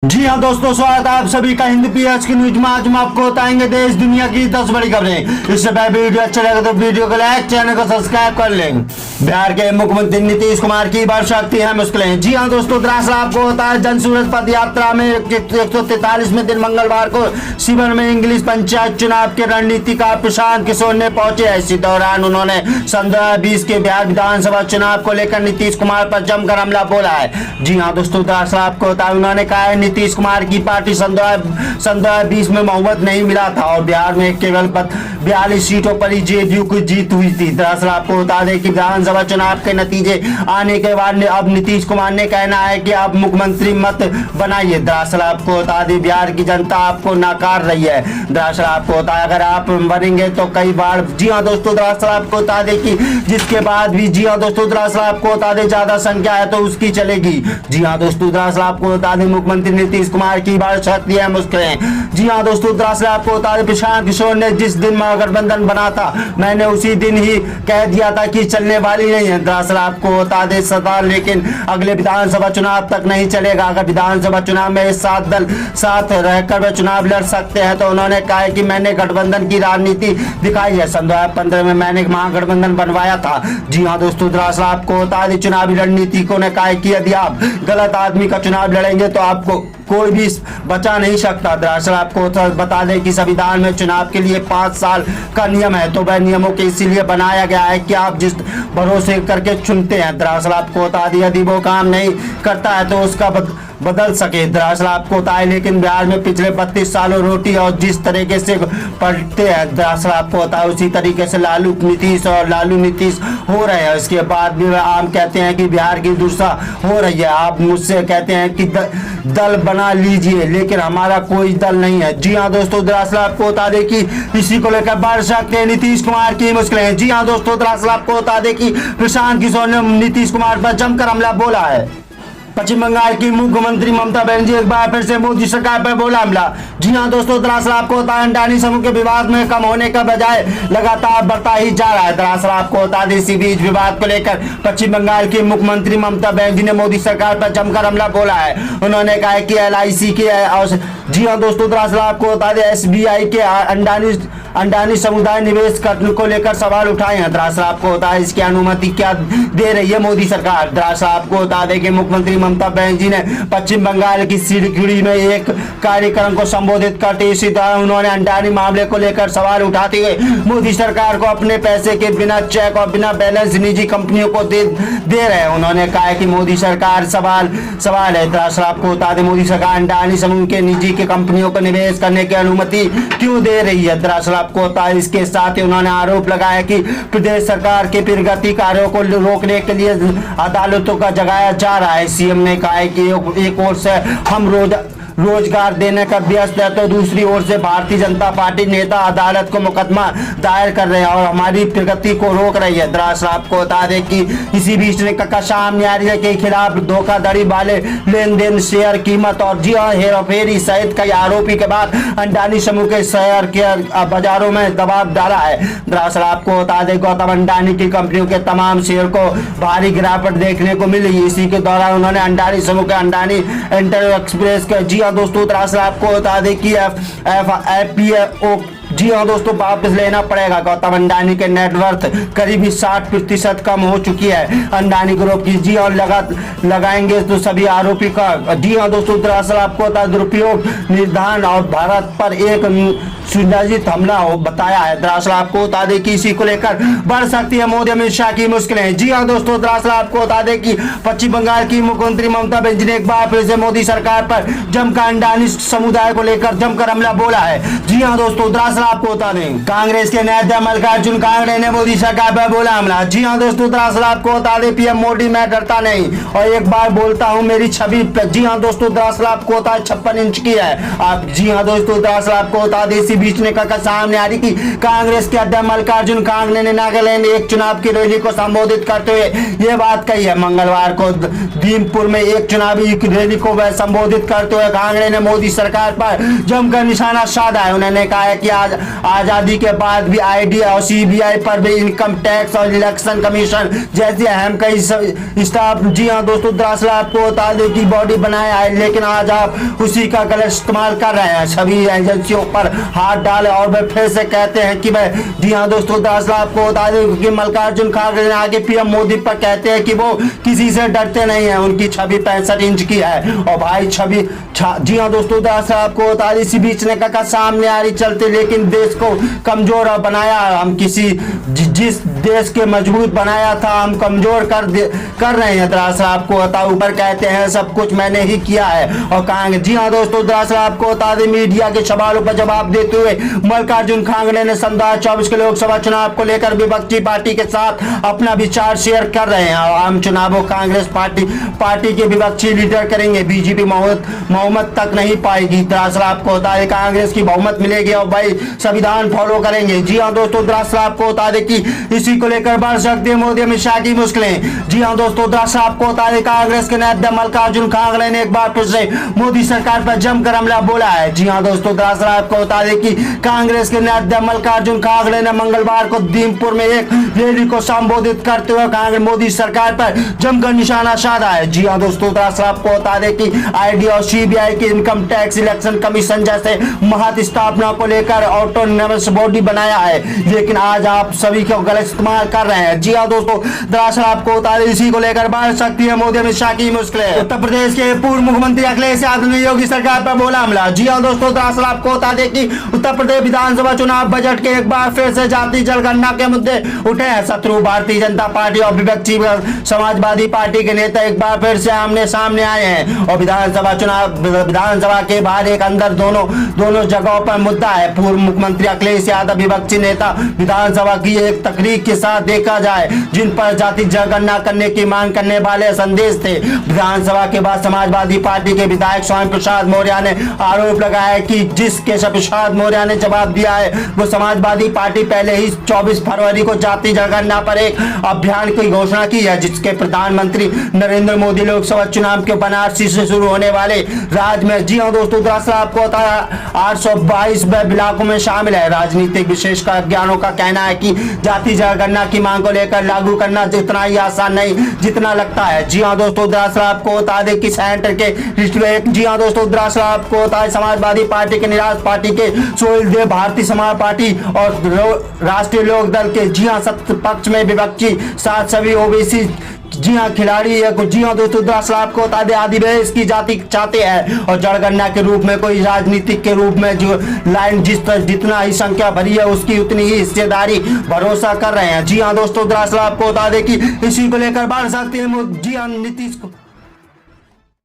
जी हाँ दोस्तों, स्वागत है आप सभी का हिंद पीएच की न्यूज में। आज हम आपको बताएंगे देश दुनिया की 10 बड़ी खबरें। इससे पहले वीडियो अच्छा लगे तो वीडियो को लाइक, चैनल को सब्सक्राइब कर लें। बिहार के मुख्यमंत्री नीतीश कुमार की बढ़ सकती है मुश्किलें। जी हाँ दोस्तों, दरअसल आपको होता है जनसूरज पद यात्रा में 143वें दिन मंगलवार को शिविर में इंग्लिश पंचायत चुनाव के रणनीतिकार प्रशांत किशोर ने पहुंचे। इसी दौरान उन्होंने सन 2020 के बिहार विधानसभा चुनाव को लेकर नीतीश कुमार पर जमकर हमला बोला है। जी हाँ दोस्तों, दरअसल आपको होता है उन्होंने कहा है नीतीश कुमार की पार्टी सन 2020 में बहुमत नहीं मिला था और बिहार में केवल 42 सीटों पर ही जेडीयू की जीत हुई थी। दरअसल आपको बता दें कि विधानसभा चुनाव के नतीजे आने के बाद अब नीतीश कुमार ने कहना है कि आप मुख्यमंत्री मत बनाइए। दरअसल आपको बता दें बिहार की जनता आपको नकार रही है। दरअसल आपको बता अगर आप बनेंगे तो कई बार। जी हाँ दोस्तों, दरअसल आपको बता दें कि जिसके बाद भी। जी हाँ दोस्तों, दरअसल आपको बता दें ज्यादा संख्या है तो उसकी चलेगी। जी हाँ दोस्तों, दरअसल आपको बता दें मुख्यमंत्री नीतीश कुमार की बढ़ सकती है मुश्किलें। जी हाँ दोस्तों, दरअसल आपको बता दें प्रशांत किशोर ने जिस दिन महागठबंधन बना था मैंने उसी दिन ही कह दिया था कि चलने वाली नहीं है। दरअसल आपको बता दें सदा लेकिन अगले विधानसभा चुनाव तक नहीं चलेगा। अगर विधानसभा चुनाव में 7 दल साथ रहकर वे चुनाव लड़ सकते हैं तो उन्होंने कहा कि मैंने गठबंधन की राजनीति दिखाई है। सन 2015 में मैंने महागठबंधन बनवाया था। जी हाँ दोस्तों, दरअसल आपको बता दें चुनावी रणनीतिकों ने कहा कि यदि आप गलत आदमी का चुनाव लड़ेंगे तो आपको कोई भी बचा नहीं सकता। दरअसल आपको बता दें कि संविधान में चुनाव के लिए 5 साल का नियम है तो वह नियमों के इसीलिए बनाया गया है कि आप जिस भरोसे करके चुनते हैं। दरअसल आपको बता दें यदि वो काम नहीं करता है तो उसका बदल सके। दरअसल आपको बता दें लेकिन बिहार में पिछले 32 सालों रोटी और जिस तरीके से पलटते हैं दरअसल आपको बता उसी तरीके से लालू नीतीश हो रहे हैं। इसके बाद भी आम कहते हैं कि बिहार की दुर्दशा हो रही है। आप मुझसे कहते हैं कि दल बना लीजिए लेकिन हमारा कोई दल नहीं है। जी हाँ दोस्तों, दरअसल आपको बता दें कि इसी को लेकर बढ़ सकते हैं नीतीश कुमार की मुश्किलें। जी हाँ दोस्तों, दरअसल आपको बता दें कि प्रशांत किशोर ने नीतीश कुमार पर जमकर हमला बोला है। पश्चिम बंगाल की मुख्यमंत्री ममता बनर्जी एक बार फिर से मोदी सरकार पर बोला हमला। जी हाँ दोस्तों, दरअसल आपको बता दें अंडानी समूह के विवाद में कम होने का बजाय लगातार बढ़ता ही जा रहा है। दरअसल आपको बता दें इसी बीच विवाद को लेकर पश्चिम बंगाल की मुख्यमंत्री ममता बनर्जी ने मोदी सरकार पर जमकर हमला बोला है। उन्होंने कहा कि LIC के जी हाँ दोस्तों, दरअसल आपको बता दें SBI के अंडानी समुदाय निवेश को लेकर सवाल उठाए हैं। दरअसल आपको बता दें इसकी अनुमति क्या दे रही है मोदी सरकार। दरअसल आपको बता दें कि मुख्यमंत्री ममता बनर्जी ने पश्चिम बंगाल की सिलीगुड़ी में एक कार्यक्रम को संबोधित करते इसी दौरान उन्होंने अंडानी मामले को लेकर सवाल उठाते हुए मोदी सरकार को अपने पैसे के बिना चेक और बिना बैलेंस निजी कंपनियों को दे रहे हैं। उन्होंने कहा कि मोदी सरकार सवाल है। दरअसल आपको बता दें मोदी सरकार अंडानी समूह के निजी के कंपनियों को निवेश करने की अनुमति क्यों दे रही है। दरअसल आपको बता दें इसके साथ ही उन्होंने आरोप लगाया कि प्रदेश सरकार के प्रगति कार्यों को रोकने के लिए अदालतों का जगाया जा रहा है। CM ने कहा है कि एक ओर से हम रोजगार देने का व्यस्त है तो दूसरी ओर से भारतीय जनता पार्टी नेता अदालत को मुकदमा दायर कर रहे हैं और हमारी प्रगति को रोक रही है। दरअसल आपको बता दें कि इसी बीच ने कशाम न्यायालय के खिलाफ धोखाधड़ी वाले लेन देन शेयर कीमत और हेराफेरी सहित कई आरोपी के बाद अंडानी समूह के शेयर के बाजारों में दबाव डाला है। दरअसल आपको बता दें गौतम अंडानी की कंपनियों के तमाम शेयर को भारी गिरावट देखने को मिली। इसी के दौरान उन्होंने अंडानी समूह के अंडानी इंटर एक्सप्रेस के जी हाँ दोस्तों, दरअसल आपको बता दें कि FPO जी हाँ दोस्तों वापस लेना पड़ेगा। गौतम अंडानी के नेटवर्थ करीब 60% कम हो चुकी है। अंडानी ग्रुप की जी और लगाएंगे तो सभी आरोपी का। जी हाँ दोस्तों, दरअसल आपको दुरुपयोग निर्धारण और भारत पर एक सुनियोजित हमला बताया है। दरअसल आपको बता दें कि इसी को लेकर बढ़ सकती है मोदी अमित शाह की मुश्किलें। जी हाँ दोस्तों, दरअसल आपको बता दें कि पश्चिम बंगाल की मुख्यमंत्री ममता बनर्जी ने एक बार फिर से मोदी सरकार पर जमकर अंडानी समुदाय को लेकर जमकर हमला बोला है। जी हाँ दोस्तों, दरअसल आपको बता दें कांग्रेस के नेता मल्लिकार्जुन खड़गे ने मोदी सरकार पर बोला हमला। जी हाँ दोस्तों, दरअसल आपको बता दें PM मोदी मैं डरता नहीं और एक बार बोलता हूँ मेरी छवि। जी हाँ दोस्तों, दरअसल आपको बता 56 इंच की है आप। जी हाँ दोस्तों, दरअसल आपको बता दें इसी बीच ने कहा सामने आ रही कि कांग्रेस के अध्यक्ष मल्लिकार्जुन खड़गे ने नागालैंड एक चुनाव की रैली को संबोधित करते हुए ये बात कही है। मंगलवार को दीमपुर में एक चुनावी रैली को संबोधित करते हुए खड़गे ने मोदी सरकार पर जमकर निशाना साधा है। उन्होंने कहा है कि आज आजादी के बाद भी ईडी और सीबीआई पर भी इनकम टैक्स और इलेक्शन कमीशन जैसे अहम कई स्टाफ। जी हाँ दोस्तों, दरअसल आपको बता दें कि बॉडी बनाया है, लेकिन आज आप उसी का गलत इस्तेमाल कर रहे हैं। सभी एजेंसियों पर हाथ डाले और वे फिर से कहते हैं कि भाई, जी हाँ दोस्तों, दरअसल आपको बता दें कि मल्लिकार्जुन खड़गे आगे पीएम मोदी पर कहते हैं कि वो किसी से डरते नहीं है। उनकी छवि 65 इंच की है और भाई छवि जी हाँ दोस्तों, दरअसल आपको बता दें इसी बीच ने कहा सामने आ रही चलते, लेकिन देश को कमजोर बनाया। हम किसी जिस देश के मजबूत बनाया था हम कमजोर कर रहे हैं। दरअसल आपको बता ऊपर कहते हैं सब कुछ मैंने ही किया है और कहेंगे। जी हाँ दोस्तों, दरअसल आपको बता दें मीडिया के सवालों पर जवाब देते हुए मल्लिकार्जुन खड़गे ने 2024 के लोकसभा चुनाव को लेकर विपक्षी पार्टी के साथ अपना विचार शेयर कर रहे हैं। आम चुनावों कांग्रेस पार्टी के विपक्षी लीडर करेंगे, बीजेपी बहुमत तक नहीं पाएगी। दरअसल आपको बता दें कांग्रेस की बहुमत मिलेगी और भाई संविधान फॉलो करेंगे। जी हाँ दोस्तों, दरअसल आपको बता दें कि इसी को लेकर बढ़ सकती है मोदी अमित शाह की मुश्किलें। जी हाँ दोस्तों, दरअसल आपको बता दें कांग्रेस के नेता मल्लिकार्जुन खड़गे ने एक बार फिर से मोदी सरकार पर जमकर हमला बोला है। जी हाँ दोस्तों, दरअसल आपको बता दें कि कांग्रेस के नेता मल्लिकार्जुन खड़गे ने मंगलवार को दीमपुर में एक रैली को संबोधित करते हुए कांग्रेस मोदी सरकार पर जमकर निशाना साधा है। जी हाँ दोस्तों, दरअसल आपको बता दें कि ईडी और सीबीआई की इनकम टैक्स इलेक्शन कमीशन जैसे महत स्थापना को लेकर ऑटोनोमस बॉडी बनाया है, लेकिन आज आप सभी को गलत इस्तेमाल कर रहे हैं। जी हाँ दोस्तों, दरअसल आपको बता दें इसी को लेकर बढ़ सकती है मोदी अमित शाह की मुश्किलें। उत्तर प्रदेश के पूर्व मुख्यमंत्री अखिलेश यादव ने योगी सरकार पर बोला हमला। जी हाँ दोस्तों, दरअसल आपको बता दें कि उत्तर प्रदेश विधानसभा चुनाव बजट के एक बार फिर से जाति जनगणना के मुद्दे उठे हैं। शत्रु भारतीय जनता पार्टी और विपक्षी समाजवादी पार्टी के नेता एक बार फिर से आमने सामने आए हैं और विधानसभा के बाहर एक अंदर दोनों जगहों पर मुद्दा है। पूर्व मुख्यमंत्री अखिलेश यादव विपक्षी नेता विधानसभा की एक तकरीर के साथ देखा जाए जिन पर जाति जनगणना करने की मांग करने वाले संदेश थे। विधानसभा के बाद समाजवादी पार्टी के विधायक स्वामी प्रसाद मौर्य ने आरोप लगाया कि जिस केशव प्रसाद मौर्य ने जवाब दिया है वो समाजवादी पार्टी पहले ही 24 फरवरी को जाति जनगणना पर एक अभियान की घोषणा की है, जिसके प्रधानमंत्री नरेंद्र मोदी लोकसभा चुनाव के बनारसी से शुरू होने वाले राज्य में। जी हाँ दोस्तों, दरअसल आपको होता है 822 इलाकों में शामिल है। राजनीतिक विशेषज्ञों ज्ञानों का कहना है कि जाति जनगणना की मांग को लेकर लागू करना इतना ही आसान नहीं जितना लगता है। जी हाँ दोस्तों, दरअसल आपको बता दें कि सेंटर के जी हाँ दोस्तों, दरअसल आपको बता दें समाजवादी पार्टी के निराश पार्टी के सोहेल देव, भारतीय समाज पार्टी और राष्ट्रीय लोक दल के जी हाँ सत्ता पक्ष में विपक्षी साथ सभी ओबीसी जी हाँ खिलाड़ी है। जी हाँ दोस्तों, दरअसल आपको बता दें अधिवेश की जाति चाहते हैं और जनगणना के रूप में कोई राजनीतिक के रूप में जो लाइन जितना ही संख्या भरी है उसकी उतनी ही हिस्सेदारी भरोसा कर रहे हैं। जी हाँ दोस्तों, दरअसल आपको बता दें कि इसी को लेकर बढ़ सकती है जी हाँ नीतीश को